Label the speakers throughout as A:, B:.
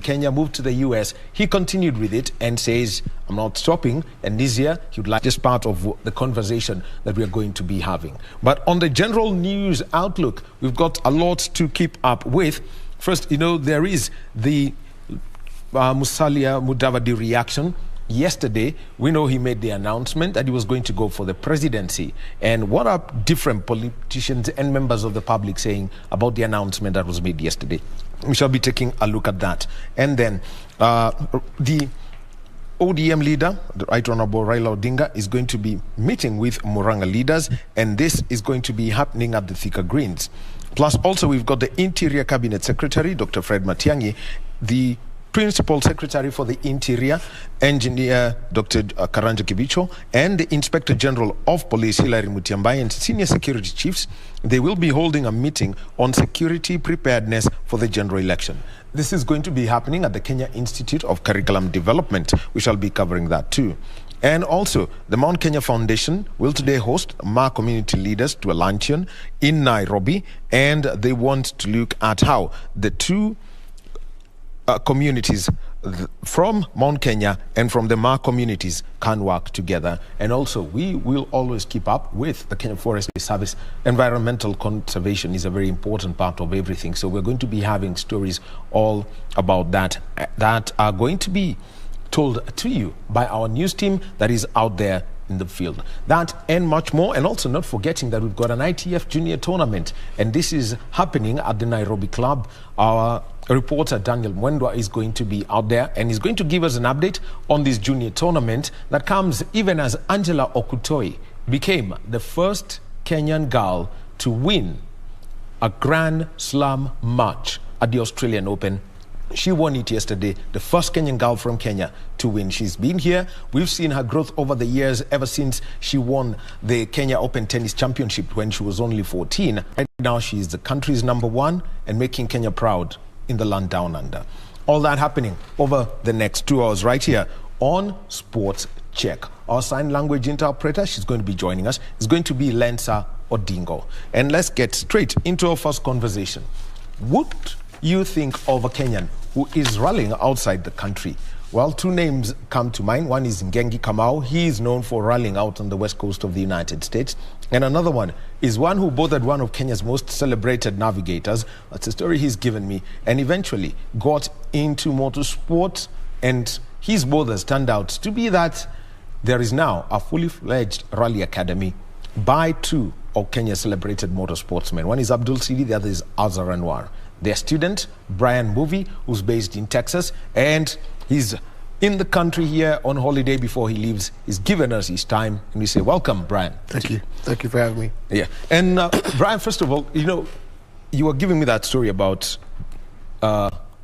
A: Kenya, moved to the US. He continued with it and says, I'm not stopping. And this year, he would like this part of the conversation that we are going to be having. But on the general news outlook, we've got a lot to keep up with. First, there is the Musalia Mudavadi reaction. Yesterday, we know he made the announcement that he was going to go for the presidency. And what are different politicians and members of the public saying about the announcement that was made yesterday? We shall be taking a look at that. And then the ODM leader, the Right Honorable Raila Odinga, is going to be meeting with Muranga leaders, and this is going to be happening at the Thika Greens. Plus, also, we've got the Interior Cabinet Secretary, Dr. Fred Matiang'i, the Principal Secretary for the Interior, Engineer Dr. Karanja Kibicho, and the Inspector General of Police, Hilary Mutiambai, and Senior Security Chiefs. They will be holding a meeting on security preparedness for the general election. This is going to be happening at the Kenya Institute of Curriculum Development. We shall be covering that too. And also, the Mount Kenya Foundation will today host Ma community leaders to a luncheon in Nairobi, and they want to look at how the two communities from Mount Kenya and from the Ma communities can work together. And also, we will always keep up with the Kenya Forest Service. Environmental conservation is a very important part of everything. So we're going to be having stories all about that are going to be told to you by our news team that is out there in the field. That and much more, and also not forgetting that we've got an ITF Junior Tournament, and this is happening at the Nairobi Club. Our reporter Daniel Mwendwa is going to be out there, and he's going to give us an update on this Junior Tournament that comes even as Angela Okutoi became the first Kenyan girl to win a Grand Slam match at the Australian Open. She won it yesterday, the first Kenyan girl from Kenya to win. She's been here. We've seen her growth over the years, ever since she won the Kenya Open Tennis Championship when she was only 14. Right now, she is the country's #1 and making Kenya proud in the land down under. All that happening over the next 2 hours right here on Sports Check. Our sign language interpreter, she's going to be joining us, is going to be Lensa Odingo. And let's get straight into our first conversation. Would you think of a Kenyan who is rallying outside the country? Well, two names come to mind. One is Ngengi Kamau. He is known for rallying out on the west coast of the United States. And another one is one who bothered one of Kenya's most celebrated navigators. That's a story he's given me. And eventually got into motorsport. And his bothers turned out to be that there is now a fully fledged rally academy by two of Kenya's celebrated motorsportsmen. One is Abdul Sidi, the other is Azhar Anwar. Their student, Brian Mbuvi, who's based in Texas, and he's in the country here on holiday before he leaves. He's given us his time, and we say, welcome, Brian.
B: Thank you. Thank you for having me.
A: Yeah. And Brian, first of all, you were giving me that story about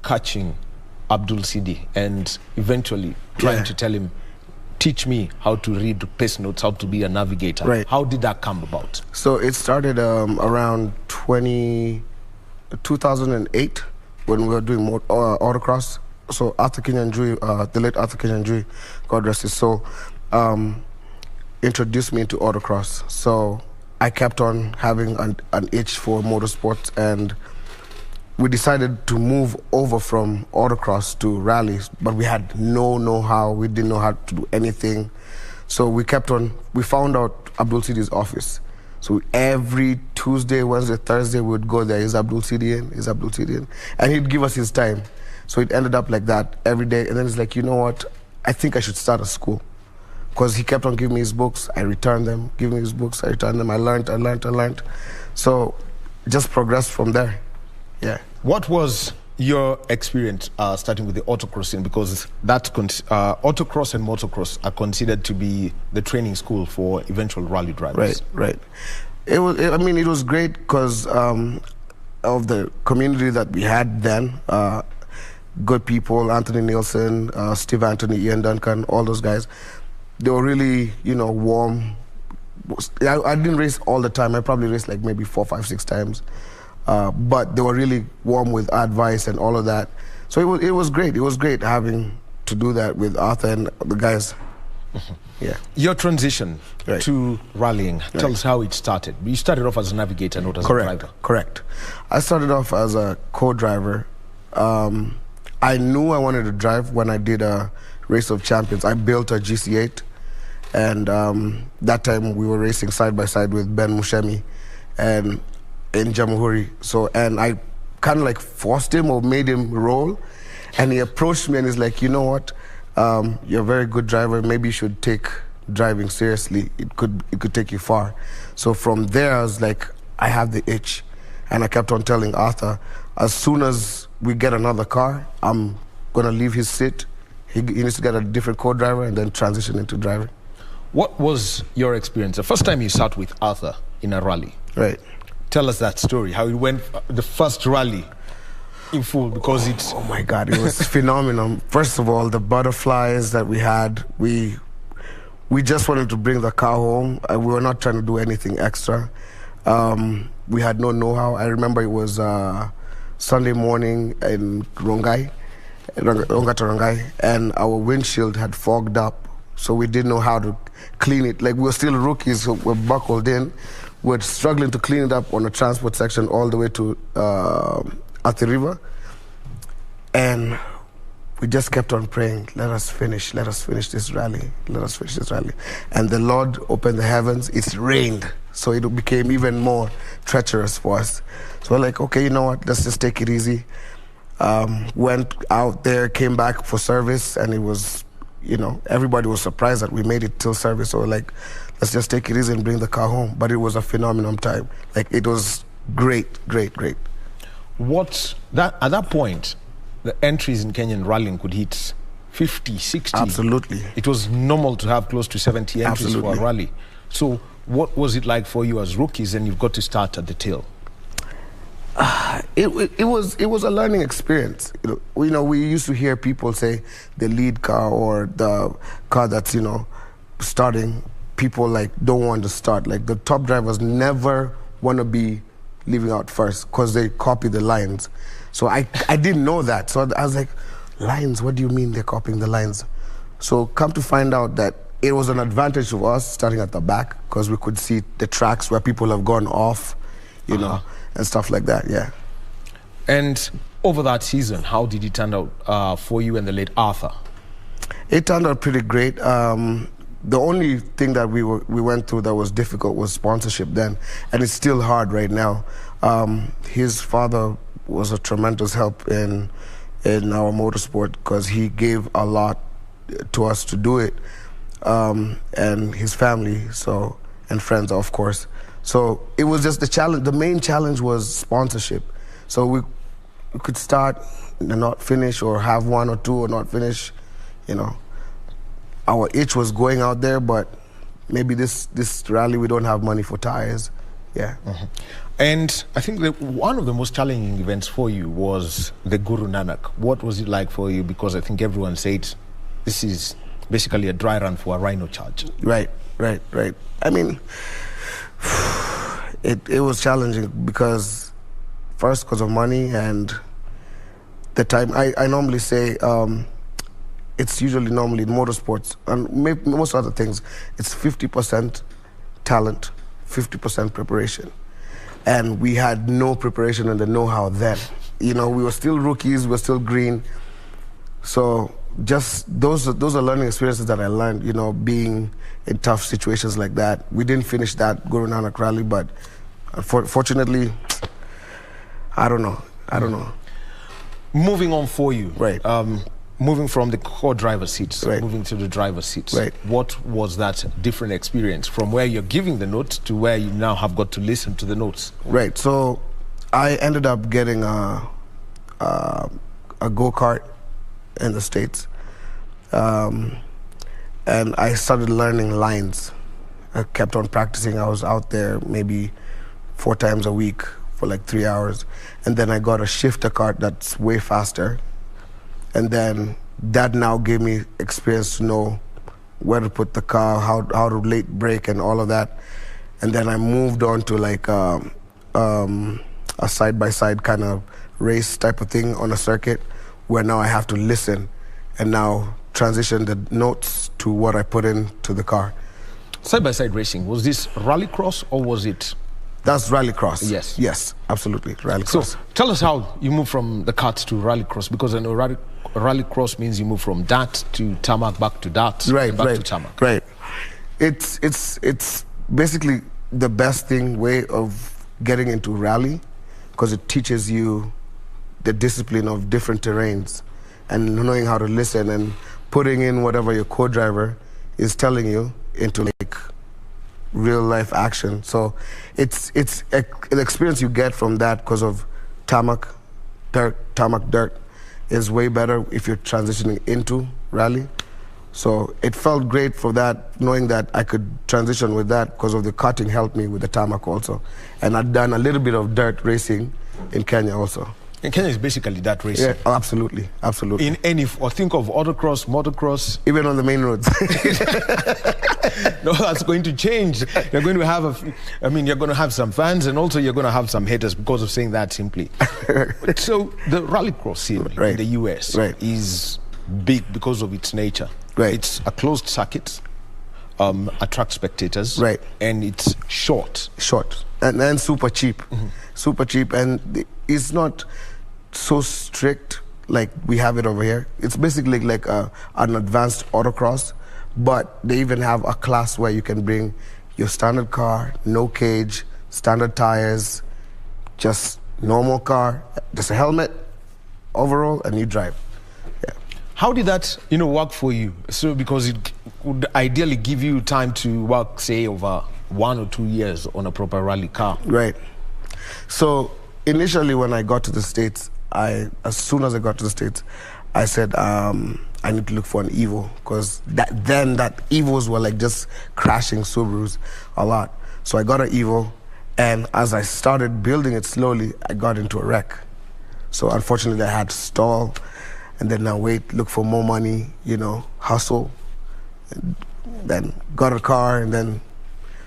A: catching Abdul Sidi and eventually trying to tell him, teach me how to read pace notes, how to be a navigator.
B: Right.
A: How did that come about?
B: So it started around 2008 when we were doing autocross. So Arthur Kinyanjui, the late Arthur Kinyanjui, God rest his soul, introduced me into autocross. So I kept on having an itch for motorsports, and we decided to move over from autocross to rallies, but we had no know-how. We didn't know how to do anything. So we found out Abdul Sidi's office. So every Tuesday, Wednesday, Thursday, we would go there. Is Abdul Sidi in? Is Abdul Sidi in? And he'd give us his time. So it ended up like that every day. And then it's like, you know what? I think I should start a school. Because he kept on giving me his books. I returned them. Give me his books. I returned them. I learned. So just progressed from there. Yeah.
A: What was your experience starting with the autocrossing? Because that's autocross and motocross are considered to be the training school for eventual rally drivers.
B: Right. It was great because of the community that we had then. Good people, Anthony Nielsen, Steve Anthony, Ian Duncan, all those guys. They were really, warm. I didn't race all the time. I probably raced like maybe 4, 5, 6 times. But they were really warm with advice and all of that. So it was great. It was great having to do that with Arthur and the guys. Yeah.
A: Your transition to rallying, tell us how it started. You started off as a navigator, not as a driver.
B: Correct. I started off as a co-driver. I knew I wanted to drive when I did a Race of Champions. I built a GC8, and that time we were racing side by side with Ben Mushemi and in Jamhuri. So, and I kind of like forced him or made him roll, and he approached me and he's like, you know what, you're a very good driver, maybe you should take driving seriously. It could take you far. So from there I was like, I have the itch, and I kept on telling Arthur, as soon as we get another car, I'm gonna leave his seat. He needs to get a different co-driver and then transition into driving.
A: What was your experience the first time you sat with Arthur in a rally?
B: Right.
A: Tell us that story, how it went, the first rally in full, because it's...
B: Oh my God, it was phenomenal. First of all, the butterflies that we had, we just wanted to bring the car home. We were not trying to do anything extra. We had no know-how. I remember it was Sunday morning in Rongai, and our windshield had fogged up, so we didn't know how to clean it. Like, we were still rookies, so we're buckled in. We're struggling to clean it up on the transport section all the way to at the river, and we just kept on praying, let us finish this rally, let us finish this rally. And the Lord opened the heavens, it rained, so it became even more treacherous for us. So we're like, okay, you know what, let's just take it easy. Went out there, came back for service, and it was, you know, everybody was surprised that we made it till service. So we're like, let's just take it easy and bring the car home. But it was a phenomenal time. Like, it was great.
A: At that point, the entries in Kenyan rallying could hit 50, 60.
B: Absolutely.
A: It was normal to have close to 70 entries for a rally. So what was it like for you as rookies, and you've got to start at the tail?
B: It was a learning experience. You know, we used to hear people say the lead car or the car that's, you know, starting, people like don't want to start. Like, the top drivers never want to be leaving out first because they copy the lines. So I didn't know that. So I was like, lines, what do you mean they're copying the lines? So come to find out that it was an advantage to us starting at the back, because we could see the tracks where people have gone off, you know, and stuff like that, yeah.
A: And over that season, how did it turn out for you and the late Arthur?
B: It turned out pretty great. The only thing that we went through that was difficult was sponsorship then, and it's still hard right now. His father was a tremendous help in our motorsport, because he gave a lot to us to do it, and his family, so, and friends, of course. So it was just the challenge. The main challenge was sponsorship. So we could start and not finish, or have one or two or not finish, you know. Our itch was going out there, but maybe this rally we don't have money for tires. Yeah.
A: And I think that one of the most challenging events for you was the Guru Nanak. What was it like for you? Because I think everyone said this is basically a dry run for a rhino charge.
B: Right. I mean, it was challenging because, first, because of money and the time. I normally say, it's usually normally in motorsports and most other things, it's 50% talent, 50% preparation. And we had no preparation and the know-how then. You know, we were still rookies, we were still green. So just those are learning experiences that I learned, you know, being in tough situations like that. We didn't finish that Guru Nanak rally, but unfortunately, I don't know.
A: Moving on for you.
B: Right.
A: Moving from the co-driver seats,
B: right,
A: moving to the driver seats.
B: Right.
A: What was that different experience from where you're giving the notes to where you now have got to listen to the notes?
B: Right. So I ended up getting a go-kart in the States. And I started learning lines. I kept on practicing. I was out there maybe 4 times a week for like 3 hours. And then I got a shifter kart that's way faster. And then that now gave me experience to know where to put the car, how to late brake and all of that. And then I moved on to like a side-by-side kind of race type of thing on a circuit, where now I have to listen and now transition the notes to what I put into the car.
A: Side-by-side racing, was this rallycross or was it?
B: That's rallycross.
A: Yes.
B: Yes, absolutely, rallycross.
A: So tell us how you moved from the karts to rallycross, because I know rallycross rallycross means you move from dirt to tarmac, back to dirt,
B: right,
A: back
B: right,
A: to tarmac.
B: Right. It's basically the best way of getting into rally, because it teaches you the discipline of different terrains and knowing how to listen and putting in whatever your co-driver is telling you into like real life action. So it's an experience you get from that, because of tarmac dirt is way better if you're transitioning into rally. So it felt great for that, knowing that I could transition with that, because of the karting helped me with the tarmac also. And I'd done a little bit of dirt racing in Kenya also.
A: And Kenya is basically that racing.
B: Yeah, absolutely, absolutely.
A: In any, or think of autocross, motocross.
B: Even on the main roads.
A: No, that's going to change. You're going to have you're going to have some fans, and also you're going to have some haters because of saying that simply. So the rallycross scene in the US is big because of its nature.
B: Right.
A: It's a closed circuit, attracts spectators, and it's short,
B: and super cheap, super cheap, and it's not so strict like we have it over here. It's basically like an advanced autocross, but they even have a class where you can bring your standard car, no cage, standard tires, just normal car, just a helmet, overall, and you drive. Yeah.
A: How did that, work for you? So, because it would ideally give you time to work, say, over 1 or 2 years on a proper rally car.
B: Right. So initially, when I got to the States, as soon as I got to the States, I said I need to look for an Evo, because that Evos were like just crashing Subarus a lot. So I got an Evo, and as I started building it slowly, I got into a wreck. So unfortunately, I had to stall, and then now look for more money, hustle. And then got a car, and then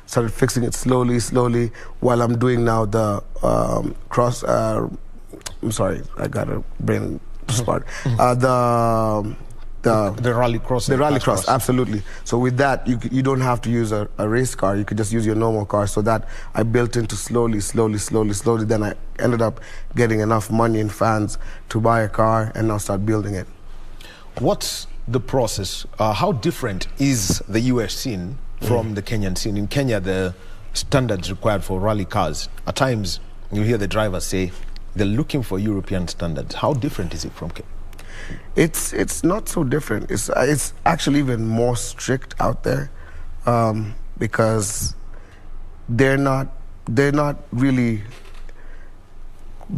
B: started fixing it slowly, while I'm doing now the I'm sorry, I got a brain spot. The
A: rallycross.
B: The rallycross, absolutely. So with that, you don't have to use a race car. You could just use your normal car. So that I built into slowly. Then I ended up getting enough money and fans to buy a car and now start building it.
A: What's the process? How different is the US scene from the Kenyan scene? In Kenya, the standards required for rally cars, at times you hear the drivers say they're looking for European standards. How different is it from Kenya?
B: It's not so different. It's actually even more strict out there, because they don't really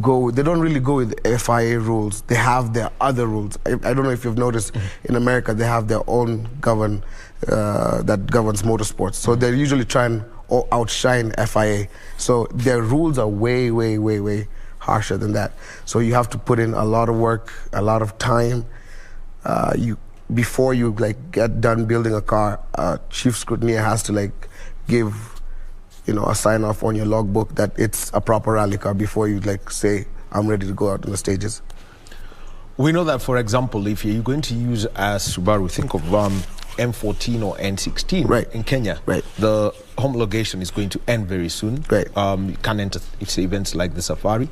B: go with FIA rules. They have their other rules. I don't know if you've noticed, in America they have their own that governs motorsports. So they usually try and outshine FIA. So their rules are way harsher than that. So you have to put in a lot of work, a lot of time. Before you get done building a car, chief scrutineer has to give a sign off on your logbook that it's a proper rally car before you say I'm ready to go out on the stages.
A: We know that, for example, if you're going to use a Subaru, think of M14 or N16 in Kenya. The homologation is going to end very soon. You can't enter events like the Safari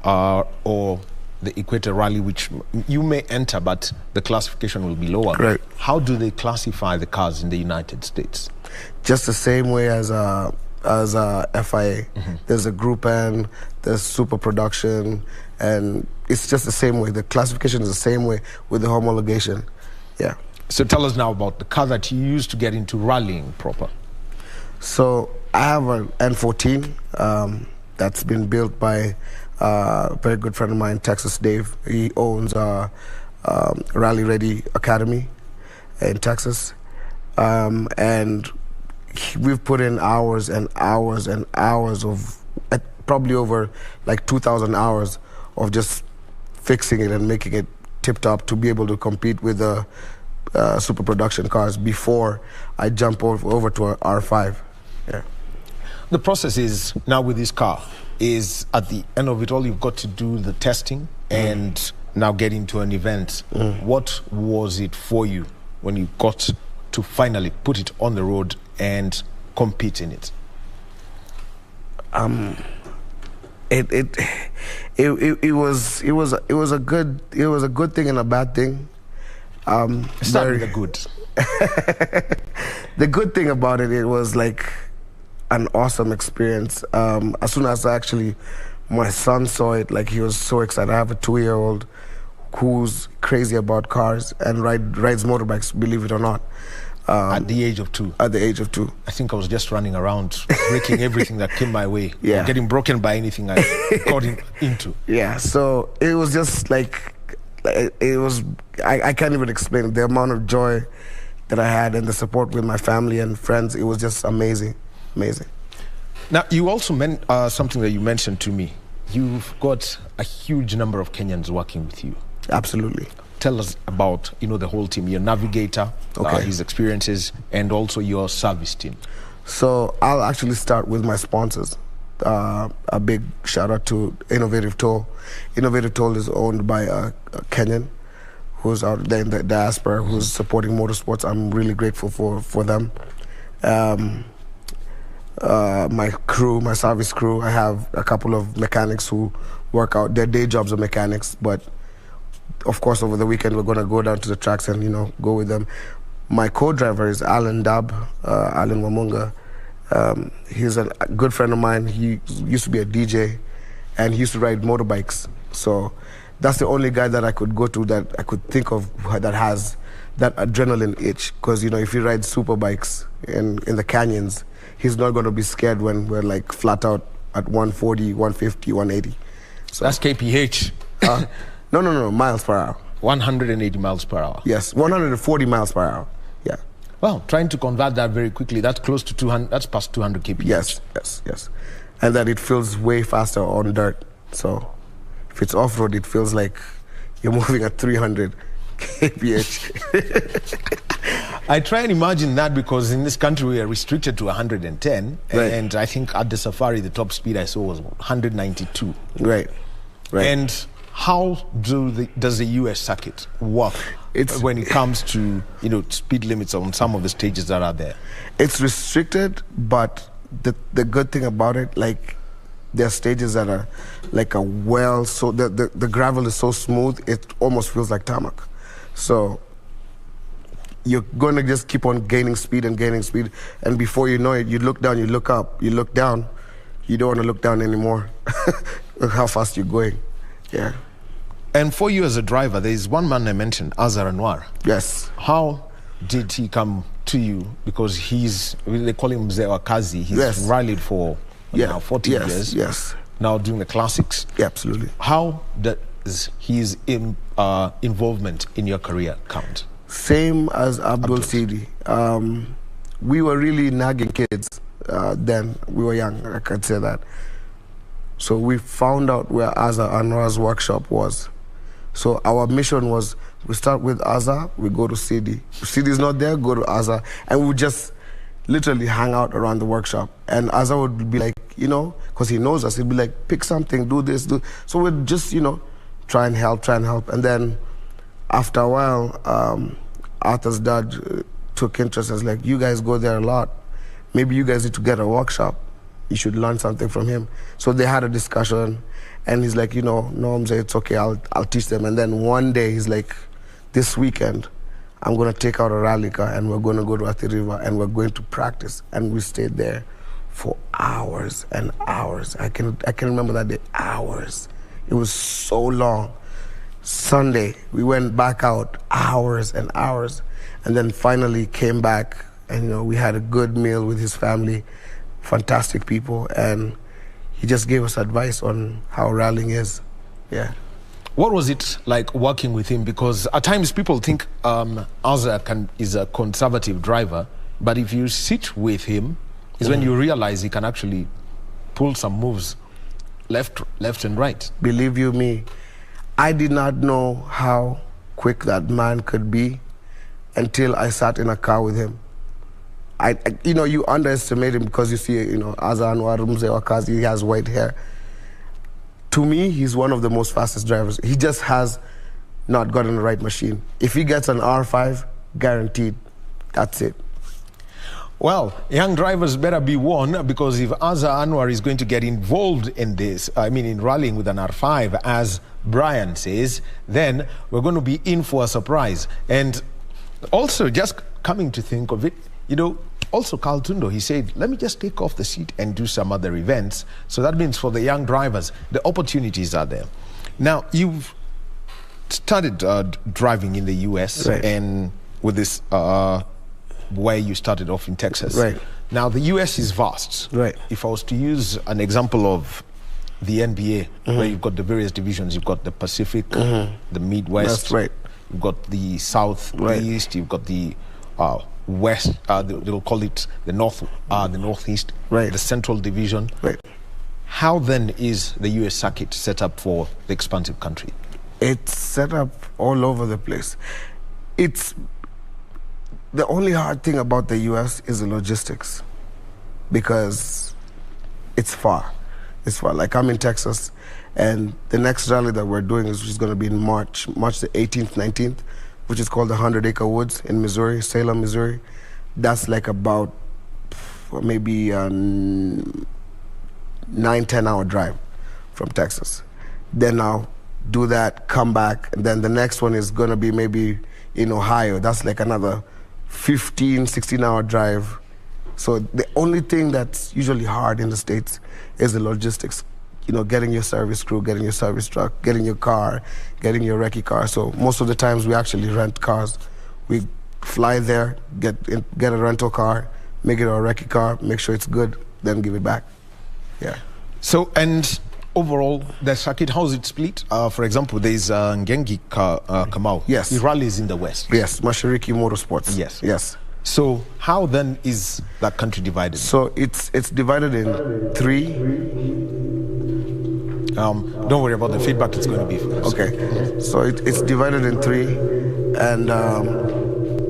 A: or the Equator Rally, which you may enter, but the classification will be lower. How do they classify the cars in the United States?
B: Just the same way as FIA. There's a Group N, there's Super Production, and it's just the same way. The classification is the same way with the homologation. Yeah.
A: So tell us now about the car that you used to get into rallying proper.
B: So I have an N14 that's been built by a very good friend of mine, Texas Dave. He owns Rally Ready Academy in Texas. And we've put in hours and hours and hours of, probably over 2,000 hours of just fixing it and making it tip-top to be able to compete with the super production cars before I jump over to an R5. Yeah.
A: The process is, now with this car, is at the end of it all, you've got to do the testing and now get into an event. What was it for you when you got to finally put it on the road and compete in it?
B: It was a good thing and a bad thing.
A: Start with the good.
B: The good thing about it was like an awesome experience. As soon as my son saw it, like he was so excited. I have a 2-year-old who's crazy about cars and rides motorbikes, believe it or not.
A: At the age of 2?
B: At the age of 2.
A: I think I was just running around, breaking everything that came my way.
B: Yeah.
A: Getting broken by anything I got into.
B: Yeah, so it was just like, I can't even explain it. The amount of joy that I had and the support with my family and friends, it was just amazing, amazing.
A: Now, you also meant something that you mentioned to me. You've got a huge number of Kenyans working with you.
B: Absolutely.
A: Tell us about, the whole team, your navigator, his experiences, and also your service team.
B: So I'll actually start with my sponsors. A big shout out to Innovative Toll. Innovative Toll is owned by a Kenyan who's out there in the diaspora, who's supporting motorsports. I'm really grateful for them. My crew, my service crew, I have a couple of mechanics who work out. Their day jobs are mechanics, but of course over the weekend we're going to go down to the tracks and go with them. My co-driver is Alan Wamunga. He's a good friend of mine. He used to be a DJ and he used to ride motorbikes. So that's the only guy that I could go to, that I could think of, that has that adrenaline itch. Because if he rides super bikes in the canyons, he's not going to be scared when we're like flat out at 140, 150, 180. So
A: that's kph.
B: No, miles per hour.
A: 180 miles per hour.
B: Yes, 140 miles per hour. Yeah.
A: Well, trying to convert that very quickly, that's close to 200, that's past 200 kph.
B: Yes. And that it feels way faster on dirt. So if it's off-road, it feels like you're moving at 300 kph.
A: I try and imagine that, because in this country we are restricted to 110,
B: right.
A: And I think at the safari the top speed I saw was 192.
B: Right.
A: And how does the US circuit work when it comes to speed limits on some of the stages that are there?
B: It's restricted, but the good thing about it, like, there are stages that are like the gravel is so smooth it almost feels like tarmac. So you're going to just keep on gaining speed, and before you know it, you look down, you look up, you look down, you don't want to look down anymore. Look how fast you're going. Yeah.
A: And for you as a driver, there is one man I mentioned, Azhar Anwar.
B: Yes.
A: How did he come to you? Because they call him Mzee wa Kazi. He's rallied for now 40 years.
B: Yes.
A: Now doing the classics.
B: Yeah, absolutely.
A: How does his involvement in your career count?
B: Same as Abdul Sidi. We were really nagging kids then. We were young, I can say that. So we found out where Azhar Anwar's workshop was. So our mission was, we start with Azhar, we go to Sidi. If Sidi's not there, go to Azhar. And we would just literally hang out around the workshop. And Azhar would be like, because he knows us, he'd be like, pick something, do this, do. So we'd just, try and help. And then after a while, Arthur's dad took interest and was like, you guys go there a lot. Maybe you guys need to get a workshop. You should learn something from him. So they had a discussion, and he's like, no, Mzee, it's okay, I'll teach them. And then one day he's like, this weekend, I'm going to take out a rally car and we're going to go to Athi River and we're going to practice. And we stayed there for hours and hours. I can remember that day, hours. It was so long. Sunday, we went back out, hours and hours, and then finally came back, and we had a good meal with his family. Fantastic people, and he just gave us advice on how rallying is. Yeah.
A: What was it like working with him? Because at times people think Azhar is a conservative driver, but if you sit with him, is when you realize he can actually pull some moves left and right.
B: Believe you me, I did not know how quick that man could be until I sat in a car with him. You underestimate him because you see, Azhar Anwar, Mzee wa Kazi, he has white hair. To me, he's one of the most fastest drivers. He just has not gotten the right machine. If he gets an R5, guaranteed, that's it.
A: Well, young drivers better be warned, because if Azza Anwar is going to get involved in this, in rallying with an R5, as Brian says, then we're going to be in for a surprise. And also, just coming to think of it, also Carl Tundo, he said, let me just take off the seat and do some other events. So that means for the young drivers, the opportunities are there. Now, you've started driving in the US,
B: right,
A: and with this where you started off in Texas.
B: Right.
A: Now, the US is vast.
B: Right.
A: If I was to use an example of the NBA, where you've got the various divisions, you've got the Pacific, the Midwest.
B: That's right.
A: You've got the Southeast, you've got the West, they'll call it the Northeast,
B: right,
A: the Central Division.
B: Right.
A: How then is the US circuit set up for the expansive country?
B: It's set up all over the place. It's the only hard thing about the US is the logistics, because it's far. It's far. Like, I'm in Texas, and the next rally that we're doing is going to be in March the 18th, 19th, which is called the 100-Acre Woods in Missouri, Salem, Missouri. That's like about maybe a 9-10 hour drive from Texas. Then I'll do that, come back, and then the next one is going to be maybe in Ohio. That's like another 15-16 hour drive. So the only thing that's usually hard in the States is the logistics. Getting your service crew, getting your service truck, getting your car, getting your recce car. So most of the times we actually rent cars. We fly there, get a rental car, make it our recce car, make sure it's good, then give it back. Yeah.
A: So, and overall, the circuit, how is it split? For example, there is Ngengi Kamau.
B: Yes.
A: He rallies in the West.
B: Yes, Mashariki Motorsports.
A: Yes.
B: Yes.
A: So how then is that country divided?
B: So it's divided in 3.
A: Don't worry about the feedback, it's going to be.
B: Okay. So it's divided in 3, and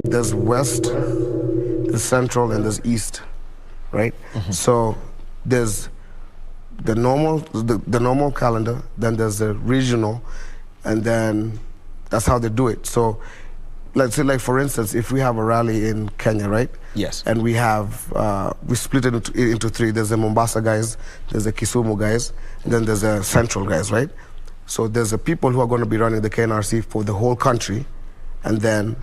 B: there's West, there's Central, and there's East, right? So there's the normal calendar, then there's the regional, and then that's how they do it. So let's say, like, for instance, if we have a rally in Kenya, right?
A: Yes.
B: And we have, we split it into 3. There's the Mombasa guys, there's the Kisumu guys, and then there's the Central guys, right? So there's the people who are going to be running the KNRC for the whole country, and then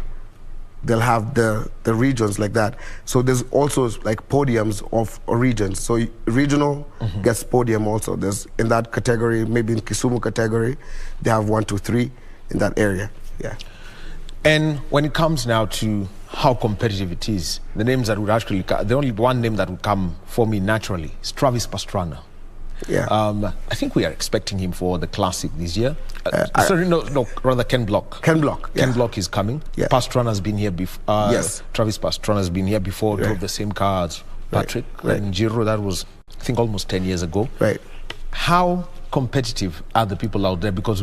B: they'll have the regions like that. So there's also like podiums of regions. So regional gets podium also. There's in that category, maybe in Kisumu category, they have 1, 2, 3 in that area. Yeah.
A: And when it comes now to how competitive it is, the names that would actually, the only one name that would come for me naturally is Travis Pastrana.
B: Yeah.
A: I think we are expecting him for the Classic this year. Rather Ken Block.
B: Ken Block. Yeah.
A: Ken Block is coming.
B: Yeah.
A: Pastrana has been here before.
B: Yes.
A: Travis Pastrana has been here before, drove the same car as Patrick and Giro. That was, I think, almost 10 years ago.
B: Right.
A: How competitive are the people out there? Because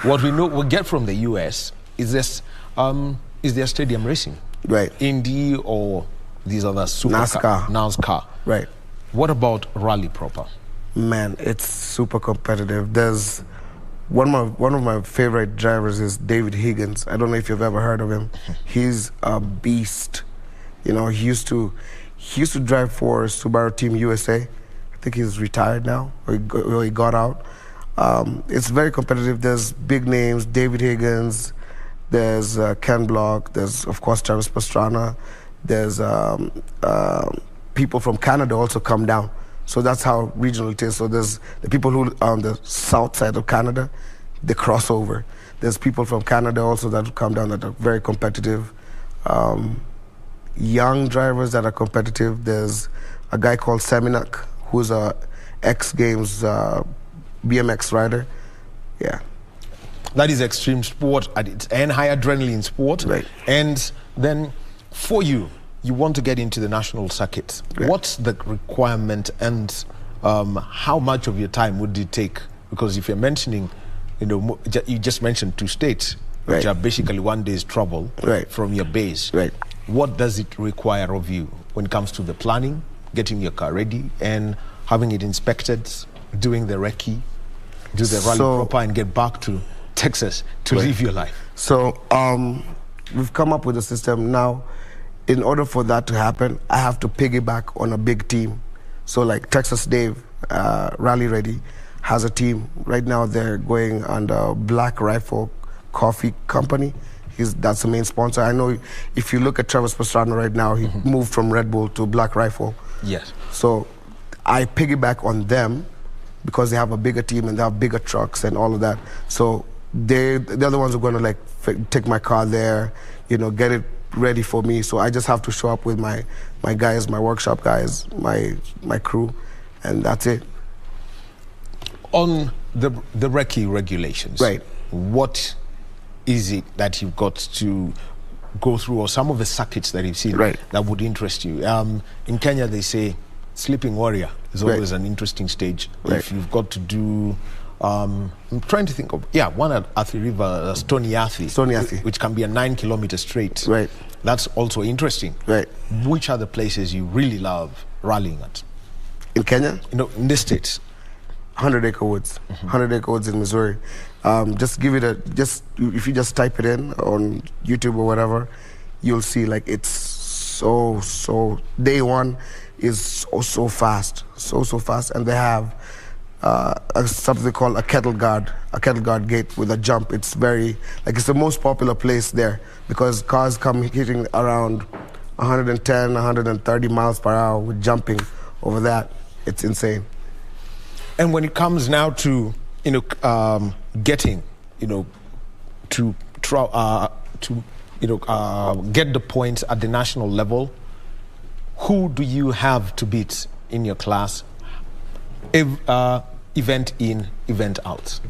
A: what we get from the US is this, is their stadium racing.
B: Right.
A: Indy or these other NASCAR.
B: Right.
A: What about rally proper?
B: Man, it's super competitive. There's one of my favorite drivers is David Higgins. I don't know if you've ever heard of him. He's a beast. He used to drive for Subaru Team USA. I think he's retired now, or he got out. It's very competitive. There's big names, David Higgins. There's Ken Block. There's, of course, Travis Pastrana. There's people from Canada also come down. So that's how regional it is. So there's the people who are on the south side of Canada, they cross over. There's people from Canada also that come down that are very competitive. Young drivers that are competitive. There's a guy called Seminak, who's a X Games BMX rider. Yeah.
A: That is extreme sport at its end, high adrenaline sport.
B: Right.
A: And then for you want to get into the national circuit.
B: Yeah.
A: What's the requirement, and how much of your time would it take? Because if you're mentioning, you just mentioned 2 states, which are basically 1 day's travel from your base.
B: Right.
A: What does it require of you when it comes to the planning, getting your car ready, and having it inspected, doing the recce, do the rally proper, and get back to Texas to live your life?
B: So we've come up with a system now. in order for that to happen, I have to piggyback on a big team. So like Texas Dave, Rally Ready, has a team. Right now they're going under Black Rifle Coffee Company. That's the main sponsor. I know if you look at Travis Pastrana right now, he moved from Red Bull to Black Rifle.
A: Yes.
B: So I piggyback on them because they have a bigger team and they have bigger trucks and all of that. So they're the ones who are going to like take my car there, you know, get it ready for me. So I just have to show up with my guys, my workshop guys, my crew, and that's it.
A: On the recce regulations,
B: right?
A: What is it that you've got to go through, or some of the circuits that you've seen that would interest you? In Kenya, they say Sleeping Warrior is always an interesting stage. If you've got to do, I'm trying to think of, one at Athi River, Stony Athi, which can be a 9-kilometer straight.
B: Right.
A: That's also interesting.
B: Right.
A: Which are the places you really love rallying at?
B: In Kenya?
A: In the States.
B: 100 Acre Woods. 100 Acre Woods in Missouri. Just give it if you just type it in on YouTube or whatever, you'll see like it's so day one is so fast, so fast, and they have something called a kettle guard gate with a jump. It's it's the most popular place there because cars come hitting around 110, 130 miles per hour with jumping over that. It's insane.
A: And when it comes now to getting to get the points at the national level, who do you have to beat in your class, event in, event out?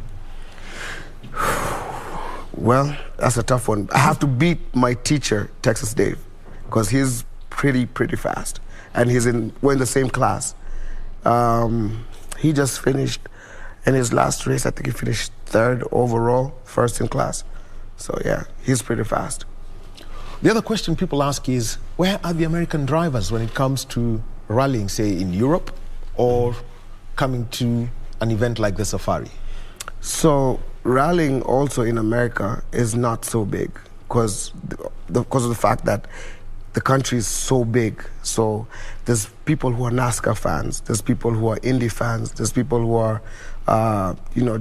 B: Well, that's a tough one. I have to beat my teacher, Texas Dave, because he's pretty fast, and we're in the same class. He just finished in his last race. I think he finished 3rd overall, 1st in class. So yeah, he's pretty fast.
A: The other question people ask is, where are the American drivers when it comes to rallying, say in Europe, or coming to an event like the Safari?
B: So rallying also in America is not so big because of the fact that the country is so big. So there's people who are NASCAR fans, there's people who are Indy fans, there's people who are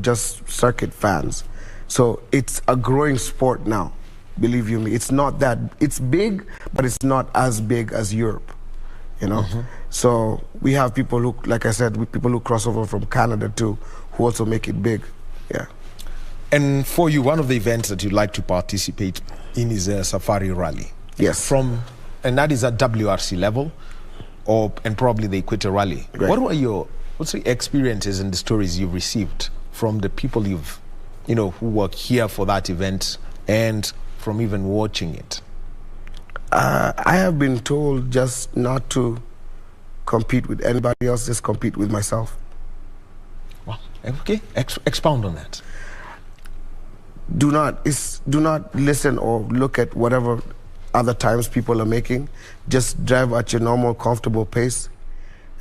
B: just circuit fans. So it's a growing sport now, believe you me. It's not that, it's big, but it's not as big as Europe, So we have people who, like I said, people who cross over from Canada too, who also make it big, yeah.
A: And for you, one of the events that you'd like to participate in is a Safari Rally.
B: Yes.
A: And that is at WRC level, and probably the Equator Rally.
B: Right.
A: What's the experiences and the stories you've received from the people who work here for that event and from even watching it?
B: I have been told just not to compete with anybody else, just compete with myself.
A: Wow. Okay, expound on that.
B: Do not listen or look at whatever other times people are making. Just drive at your normal, comfortable pace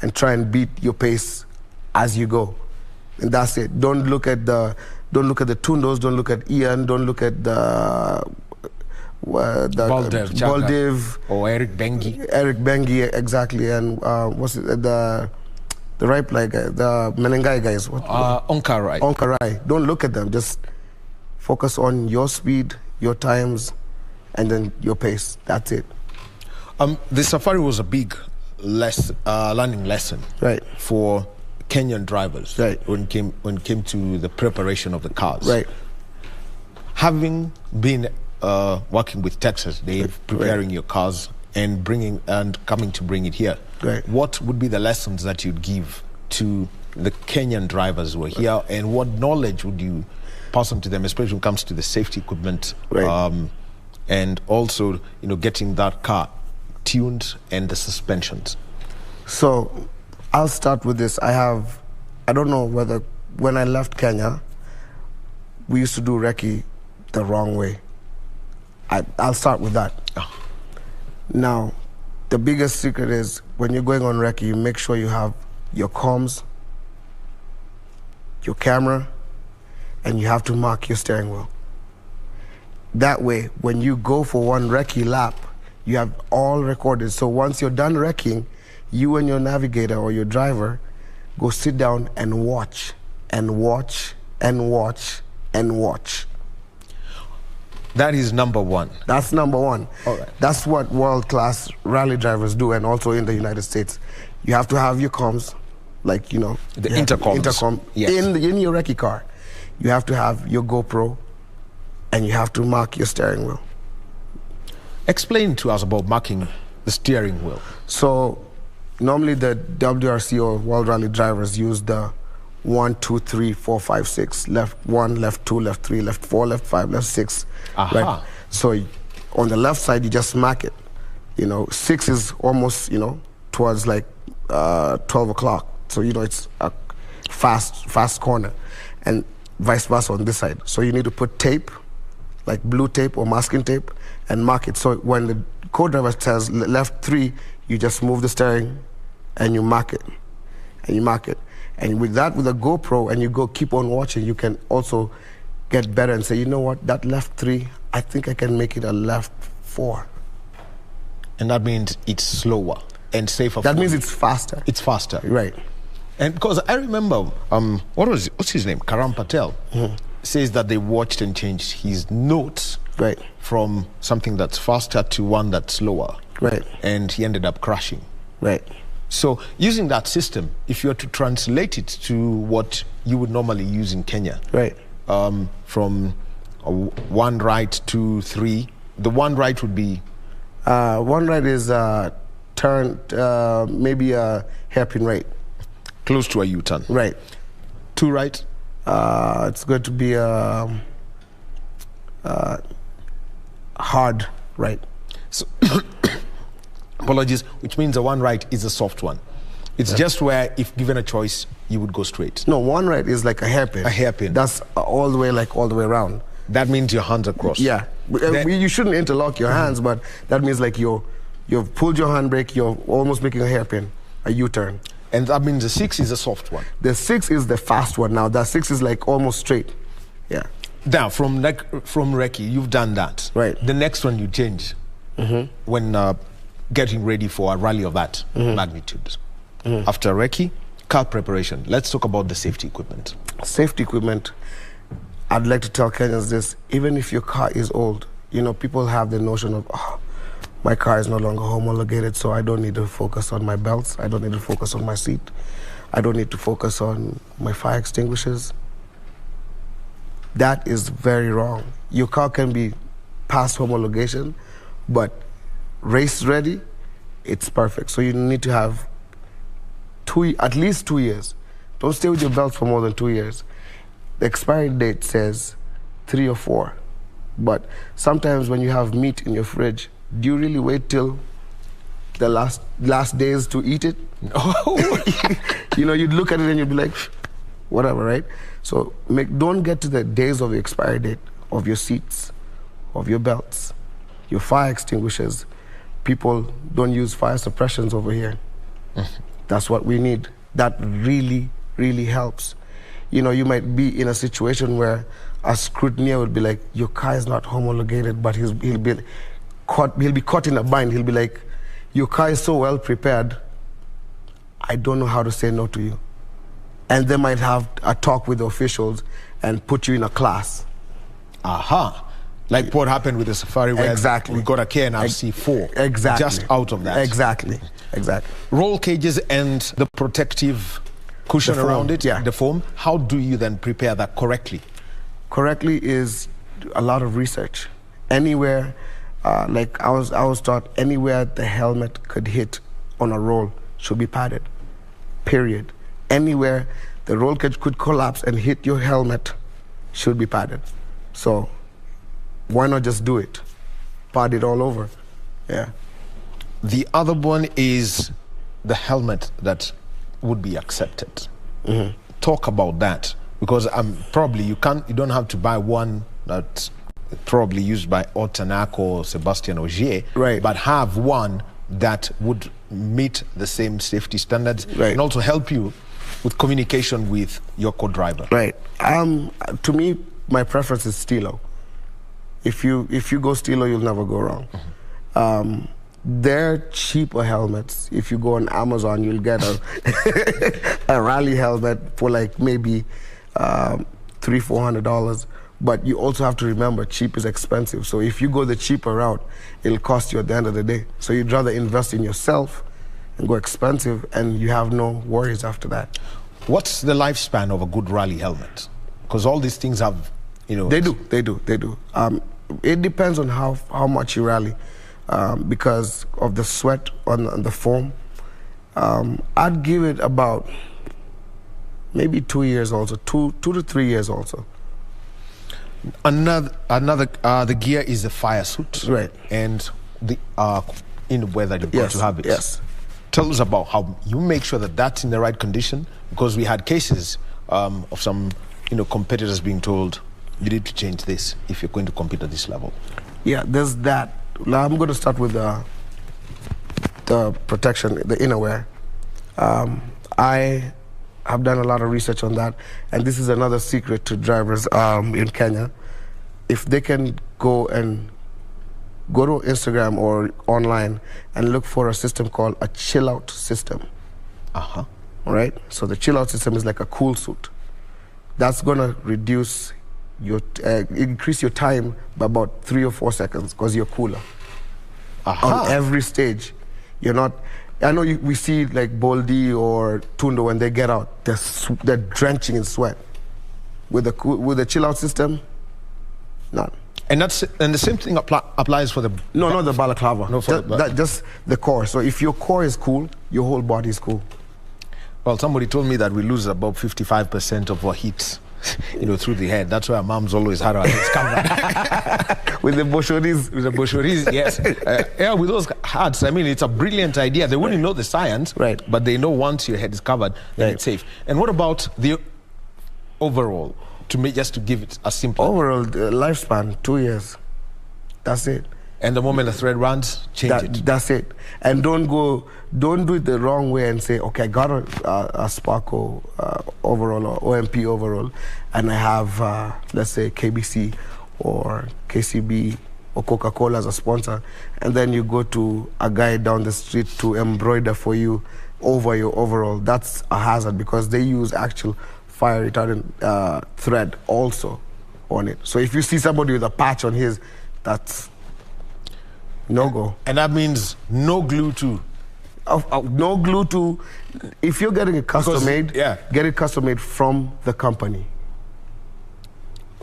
B: and try and beat your pace as you go. And that's it. Don't look at the Tundos, don't look at Ian, don't look at the Baldev
A: or Eric Bengi.
B: Eric Bengi, exactly. And what's it, the right guy, the Menengai guys.
A: Onkarai.
B: Onkarai. Don't look at them. Just focus on your speed, your times, and then your pace. That's it.
A: The Safari was a big learning lesson for Kenyan drivers when it came to the preparation of the cars.
B: Right.
A: Having been working with Texas, preparing your cars and coming to bring it here.
B: Right.
A: What would be the lessons that you'd give to the Kenyan drivers who are here, and what knowledge would you pass on to them, especially when it comes to the safety equipment, and also getting that car tuned and the suspensions?
B: So I'll start with this. I don't know whether when I left Kenya, we used to do recce the wrong way. I'll start with that. Now, the biggest secret is when you're going on recce, you make sure you have your comms, your camera, and you have to mark your steering wheel. That way, when you go for one recce lap, You have all recorded. So once you're done wrecking, you and your navigator or your driver go sit down and watch and watch and watch and watch.
A: That is number one.
B: That's number one.
A: All right.
B: That's what world-class rally drivers do, and also in the United States. You have to have your comms, like, you know,
A: The intercoms.
B: intercom
A: Yes.
B: in your recce car. You have to have your GoPro, and you have to mark your steering wheel.
A: Explain to us about marking the steering wheel.
B: So normally the WRC or World Rally drivers use the 1, 2, 3, 4, 5, 6, left 1, left 2, left 3, left 4, left 5, left 6.
A: Aha.
B: Right? So on the left side, you just mark it. You know, 6 is almost, you know, towards like 12 o'clock. So, you know, it's a fast corner. And vice versa on this side. So you need to put tape, like blue tape or masking tape, and mark it. So when the co-driver says left 3, you just move the steering and you mark it. And you mark it. And with that, with a GoPro, and you go keep on watching, you can also get better and say, you know what, that left 3, I think I can make it a left 4.
A: And that means it's slower and safer.
B: That
A: for
B: means
A: you.
B: it's faster.
A: It's faster.
B: Right.
A: And because I remember, what's his name? Karam Patel says that they watched and changed his notes
B: Right.
A: from something that's faster to one that's slower.
B: Right.
A: And he ended up crashing.
B: Right.
A: So using that system, if you were to translate it to what you would normally use in Kenya,
B: Right.
A: From 1 right to 3, the 1 right would be?
B: 1 right is turned, maybe a hairpin right.
A: Close to a U-turn.
B: Right.
A: 2 right?
B: It's going to be a hard right.
A: So apologies, which means the 1 right is a soft one. It's just where, if given a choice, you would go straight.
B: No, 1 right is like a hairpin.
A: A hairpin.
B: That's all the way, like all the way around.
A: That means your hands are crossed.
B: Yeah. You shouldn't interlock your hands, but that means like you've pulled your handbrake, you're almost making a hairpin, a U-turn.
A: And that means the 6 is a soft one.
B: The 6 is the fast one now. The 6 is like almost straight. Yeah.
A: Now, from recce, you've done that.
B: Right.
A: The next one you change when getting ready for a rally of that magnitude. After recce, car preparation. Let's talk about the safety equipment.
B: Safety equipment. I'd like to tell Kenyans this: even if your car is old, you know, people have the notion of, oh, my car is no longer homologated, so I don't need to focus on my belts. I don't need to focus on my seat. I don't need to focus on my fire extinguishers. That is very wrong. Your car can be past homologation, but race ready, it's perfect. So you need to have at least 2 years. Don't stay with your belts for more than 2 years. The expiry date says 3 or 4. But sometimes when you have meat in your fridge, do you really wait till the last days to eat it? You know, you'd look at it and you'd be like, whatever, right? So don't get to the days of the expiry date of your seats, of your belts, your fire extinguishers. People don't use fire suppressions over here. That's what we need. That really, really helps. You know, you might be in a situation where a scrutineer would be like, your car is not homologated, but he'll be caught in a bind. He'll be like, your car is so well prepared, I don't know how to say no to you. And they might have a talk with the officials and put you in a class.
A: Aha. Like what happened with the Safari where
B: Exactly.
A: we got a KNRC 4.
B: Exactly.
A: Just out of that.
B: Exactly. Exactly.
A: Roll cages and the protective cushion
B: The foam,
A: around it,
B: yeah.
A: the foam. How do you then prepare that correctly?
B: Correctly is a lot of research. Anywhere, like I was taught, anywhere the helmet could hit on a roll should be padded, period. Anywhere the roll cage could collapse and hit your helmet should be padded. So why not just do it? Pad it all over, yeah.
A: The other one is the helmet that would be accepted. Talk about that, because probably you don't have to buy one that's probably used by Otanak or Sebastian Ogier,
B: Right.
A: but have one that would meet the same safety standards,
B: Right.
A: and also help you with communication with your co-driver.
B: Right. To me, my preference is Stilo. If you go Stilo, you'll never go wrong. They're cheaper helmets. If you go on Amazon, you'll get a rally helmet for like maybe $300-400. But you also have to remember, cheap is expensive. So if you go the cheaper route, it'll cost you at the end of the day. So you'd rather invest in yourself and go expensive, and you have no worries after that.
A: What's the lifespan of a good rally helmet? Because all these things have,
B: They do. It depends on how much you rally, because of the sweat on the foam. I'd give it about maybe 2 years also, 2 to 3 years also.
A: The gear is the fire suit,
B: right?
A: And the innerwear that you've got to have it.
B: Yes.
A: Tell us about how you make sure that that's in the right condition, because we had cases of some competitors being told you need to change this if you're going to compete at this level.
B: Yeah, there's that. Now I'm going to start with the protection, the innerwear. I have done a lot of research on that, and this is another secret to drivers in Kenya. If they can go to Instagram or online and look for a system called a chill-out system.
A: Uh-huh.
B: All right? So the chill-out system is like a cool suit. That's going to reduce increase your time by about 3 or 4 seconds because you're cooler.
A: Uh-huh.
B: On every stage. You're not... I know we see like Boldy or Tundo, when they get out, they're drenching in sweat. With the chill-out system, none.
A: And the same thing applies for the...
B: No, not the balaclava.
A: No,
B: just the core. So if your core is cool, your whole body is cool.
A: Well, somebody told me that we lose about 55% of our heat, through the head. That's why our moms always had our heads covered.
B: With the boshoris.
A: With the boshoris, yes. With those hats, I mean, it's a brilliant idea. They wouldn't know the science,
B: right?
A: But they know once your head is covered, then it's safe. And what about the overall? Just to give it a simple...
B: Overall, the lifespan, 2 years. That's it.
A: And the moment the thread runs, change it.
B: That's it. And don't do it the wrong way and say, okay, I got a Sparko overall or OMP overall, and I have, let's say, KBC or KCB or Coca-Cola as a sponsor, and then you go to a guy down the street to embroider for you over your overall. That's a hazard, because they use actual fire retardant thread also on it. So if you see somebody with a patch on his, that's no go.
A: And that means no glue too.
B: No glue to. If you're getting it custom made, get it custom made from the company.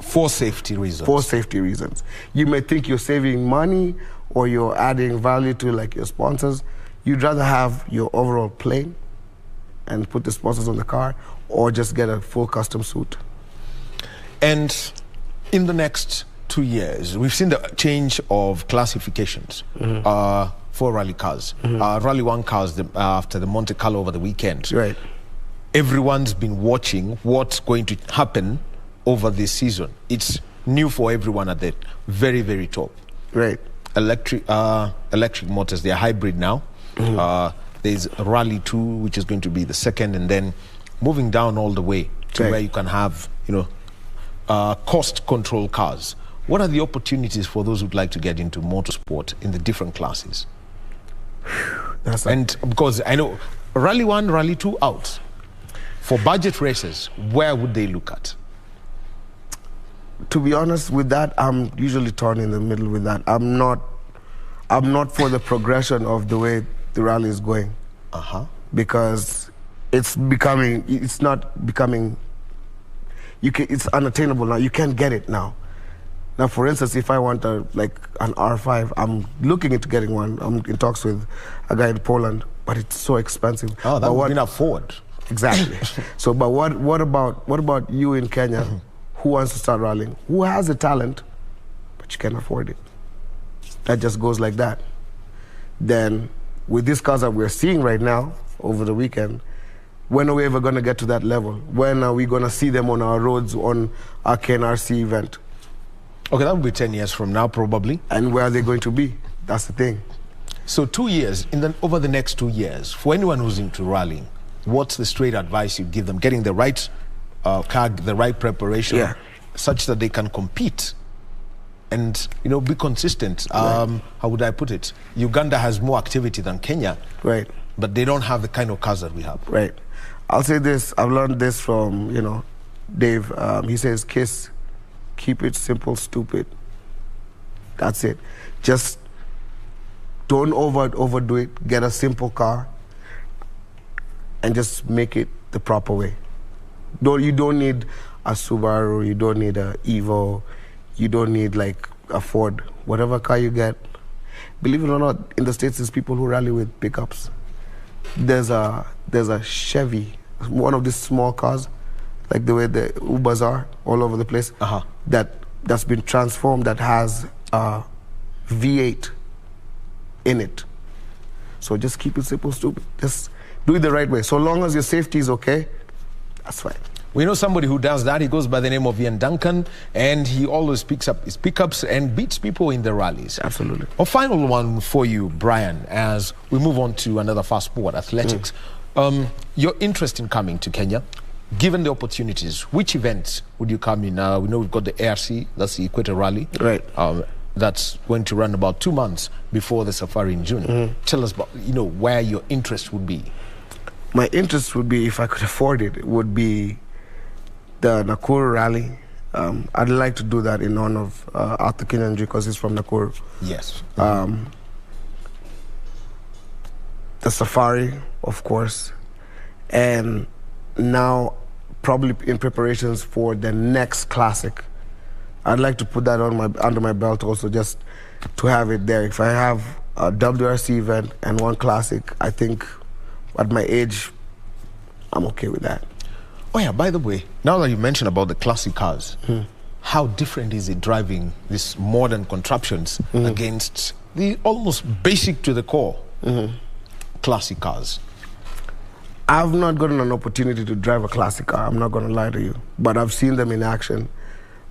A: For safety reasons.
B: For safety reasons. You may think you're saving money or you're adding value to like your sponsors. You'd rather have your overall plain and put the sponsors on the car, or just get a full custom suit. And
A: in the next 2 years, we've seen the change of classifications for rally cars. Rally 1 cars after the Monte Carlo over the weekend.
B: Right.
A: Everyone's been watching what's going to happen over this season. It's new for everyone at the very, very top.
B: Right.
A: Electric motors, they're hybrid now. There's Rally 2, which is going to be the second, and then moving down all the way to where you can have, cost control cars. What are the opportunities for those who'd like to get into motorsport in the different classes? Because I know Rally 1, Rally 2 out. For budget races, where would they look at?
B: To be honest with that, I'm usually torn in the middle with that. I'm not for the progression of the way the rally is going. Because it's unattainable now. You can't get it now. Now, for instance, if I want an R5, I'm looking into getting one. I'm in talks with a guy in Poland, but it's so expensive.
A: Oh, that would not afford.
B: Exactly. So, but what about you in Kenya, who wants to start rallying, who has the talent, but you can't afford it? That just goes like that. Then, with these cars that we're seeing right now over the weekend, when are we ever going to get to that level? When are we going to see them on our roads on our KNRC event?
A: Okay, that will be 10 years from now, probably.
B: And where are they going to be? That's the thing.
A: So 2 years, over the next 2 years, for anyone who's into rallying, what's the straight advice you give them? Getting the right car, the right preparation, such that they can compete and, you know, be consistent. How would I put it? Uganda has more activity than Kenya.
B: Right.
A: But they don't have the kind of cars that we have.
B: Right. I'll say this. I've learned this from, you know, Dave. He says, KISS, keep it simple, stupid. That's it. Just don't overdo it. Get a simple car and just make it the proper way. You don't need a Subaru, you don't need a Evo, you don't need like a Ford. Whatever car you get, believe it or not, in the States there's people who rally with pickups. There's a Chevy, one of these small cars, like the way the Ubers are all over the place, that's been transformed, that has a V8 in it. So just keep it simple, stupid. Just do it the right way. So long as your safety is okay, that's fine.
A: We know somebody who does that. He goes by the name of Ian Duncan, and he always picks up his pickups and beats people in the rallies.
B: Absolutely.
A: A final one for you, Brian, as we move on to another fast sport, athletics. Your interest in coming to Kenya, given the opportunities, which events would you come in? We know we've got the ARC, that's the Equator Rally.
B: Right.
A: That's going to run about 2 months before the safari in June. Tell us about, you know, where your interest would be.
B: My interest would be, if I could afford it, it would be the Nakuru Rally. I'd like to do that in honor of Arthur Kinyanjui, because he's from Nakuru.
A: Yes.
B: The safari, of course, and now probably in preparations for the next classic. I'd like to put that on under my belt also, just to have it there. If I have a WRC event and one classic, I think at my age, I'm okay with that.
A: Oh yeah, by the way, now that you mentioned about the classic cars, how different is it driving these modern contraptions against the almost basic to the core classic cars?
B: I've not gotten an opportunity to drive a classic car, I'm not going to lie to you, but I've seen them in action.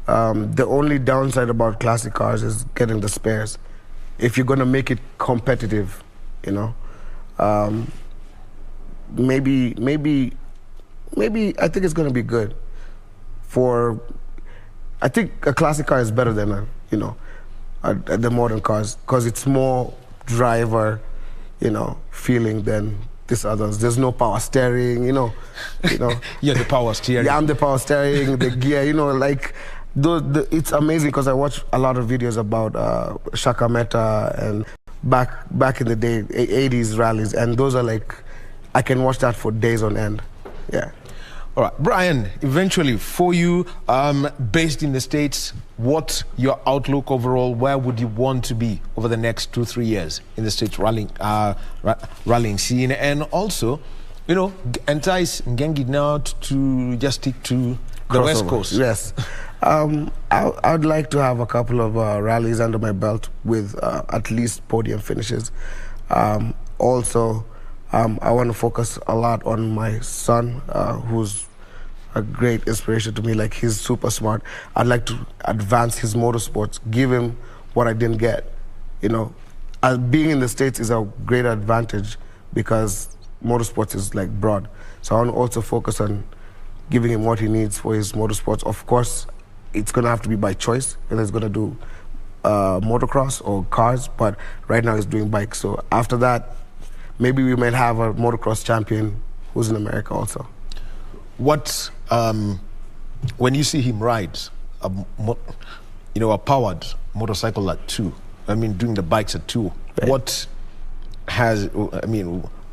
B: The only downside about classic cars is getting the spares. If you're going to make it competitive, you know, maybe I think it's going to be good. I think a classic car is better than the modern cars, because it's more driver, feeling than this others. There's no power steering, you know.
A: You're the power steering.
B: Yeah, I'm the power steering, the gear, like. It's amazing, because I watch a lot of videos about Shaka Mehta and back in the day, 80s rallies, and those are like, I can watch that for days on end. Yeah.
A: All right, Brian, eventually for you, based in the States, what's your outlook overall? Where would you want to be over the next 2-3 years in the States rallying scene? And also, entice Ngengi now to just stick to the West Coast.
B: Yes. I'd like to have a couple of rallies under my belt with at least podium finishes. Also, I want to focus a lot on my son, who's a great inspiration to me. Like, he's super smart. I'd like to advance his motorsports, give him what I didn't get. Being in the States is a great advantage because motorsports is like broad. So I want to also focus on giving him what he needs for his motorsports. Of course, it's going to have to be by choice, and he's going to do motocross or cars, but right now he's doing bikes. So after that, maybe we might have a motocross champion who's in America also.
A: What, when you see him ride a powered motorcycle at 2, doing the bikes at 2, right.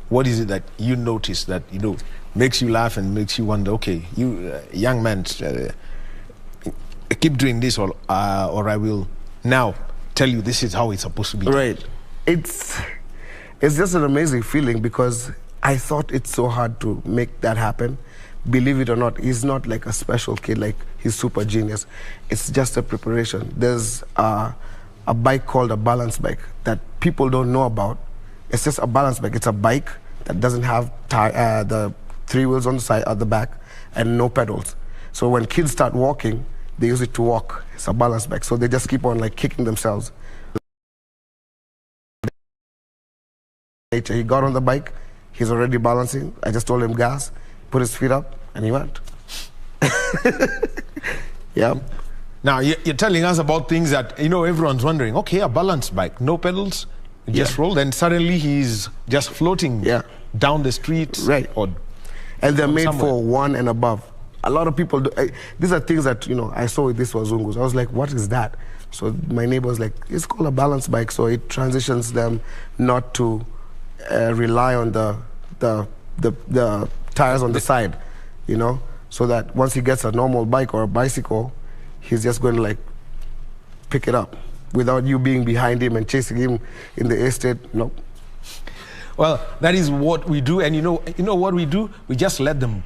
A: What is it that you notice that, makes you laugh and makes you wonder, okay, you young man, keep doing this, or I will now tell you this is how it's supposed to be.
B: Right. It's just an amazing feeling, because I thought it's so hard to make that happen. Believe it or not, he's not like a special kid, like he's super genius. It's just a preparation. There's a bike called a balance bike that people don't know about. It's just a balance bike. It's a bike that doesn't have the 3 wheels on the side, at the back, and no pedals. So when kids start walking, they use it to walk. It's a balance bike. So they just keep on like kicking themselves. He got on the bike, he's already balancing. I just told him gas, put his feet up, and he went. Yeah.
A: Now, you're telling us about things that, everyone's wondering, okay, a balance bike, no pedals, just roll, and suddenly he's just floating down the street.
B: Right. And they're made
A: somewhere.
B: for 1 and above. A lot of people, these are things that, I saw with this Wazungus. I was like, what is that? So my neighbor was like, it's called a balance bike, so it transitions them not to rely on the tires on the side, so that once he gets a normal bike or a bicycle, he's just going to like pick it up without you being behind him and chasing him in the estate. Nope.
A: Well, that is what we do, and you know what we do? We just let them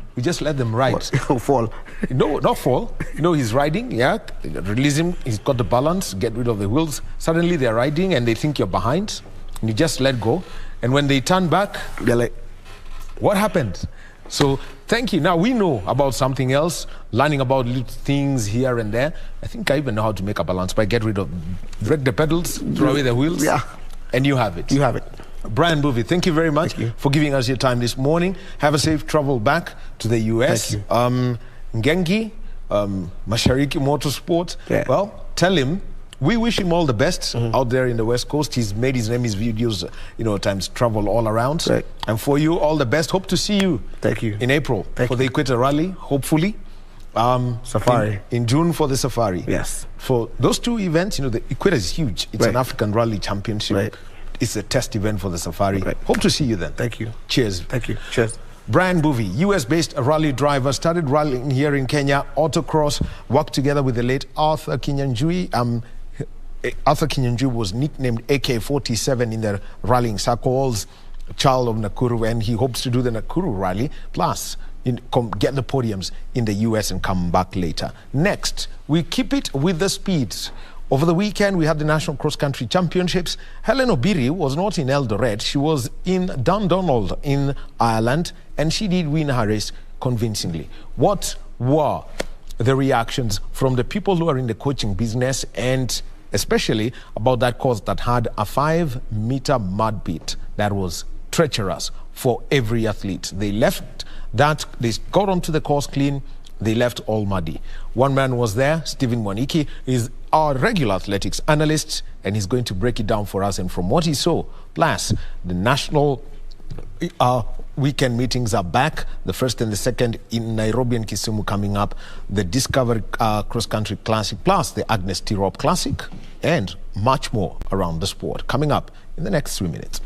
A: ride.
B: Fall.
A: No, not fall. He's riding, release him, he's got the balance, get rid of the wheels. Suddenly they're riding and they think you're behind, and you just let go. And when they turn back,
B: they're like,
A: what happened? So thank you. Now we know about something else, learning about little things here and there. I think I even know how to make a balance bike. Get rid of the pedals, throw away the wheels, and you have it.
B: You have it.
A: Brian Mbuvi, thank you very much for giving us your time this morning. Have a safe travel back to the US.
B: Thank you.
A: Ngengi, Mashariki Motorsport.
B: Yeah.
A: Well, tell him we wish him all the best out there in the West Coast. He's made his name, his videos, times travel all around.
B: Right.
A: And for you, all the best. Hope to see you.
B: Thank you.
A: In April for the Equator Rally, hopefully.
B: Safari.
A: In June for the Safari.
B: Yes.
A: For those two events, the Equator is huge. It's an African Rally Championship.
B: Right.
A: It's a test event for the Safari.
B: Right.
A: Hope to see you then.
B: Thank you.
A: Cheers.
B: Thank you. Cheers.
A: Brian Mbuvi, US-based rally driver, started rallying here in Kenya, autocross, worked together with the late Arthur Kinyanjui. Arthur Kinyanjui was nicknamed AK-47 in the rallying circles, child of Nakuru, and he hopes to do the Nakuru rally, plus get the podiums in the US and come back later. Next, we keep it with the speeds. Over the weekend, we had the National Cross Country Championships. Helen Obiri was not in Eldoret. She was in Dundonald in Ireland, and she did win her race convincingly. What were the reactions from the people who are in the coaching business, and especially about that course that had a 5-meter mud pit that was treacherous for every athlete? They left that, they got onto the course clean, they left all muddy. One man was there, Stephen Mwaniki, is our regular athletics analyst, and he's going to break it down for us. And from what he saw, plus the national weekend meetings are back, the first and the second in Nairobi and Kisumu coming up, the Discover Cross Country Classic, plus the Agnes Tirop Classic, and much more around the sport coming up in the next 3 minutes.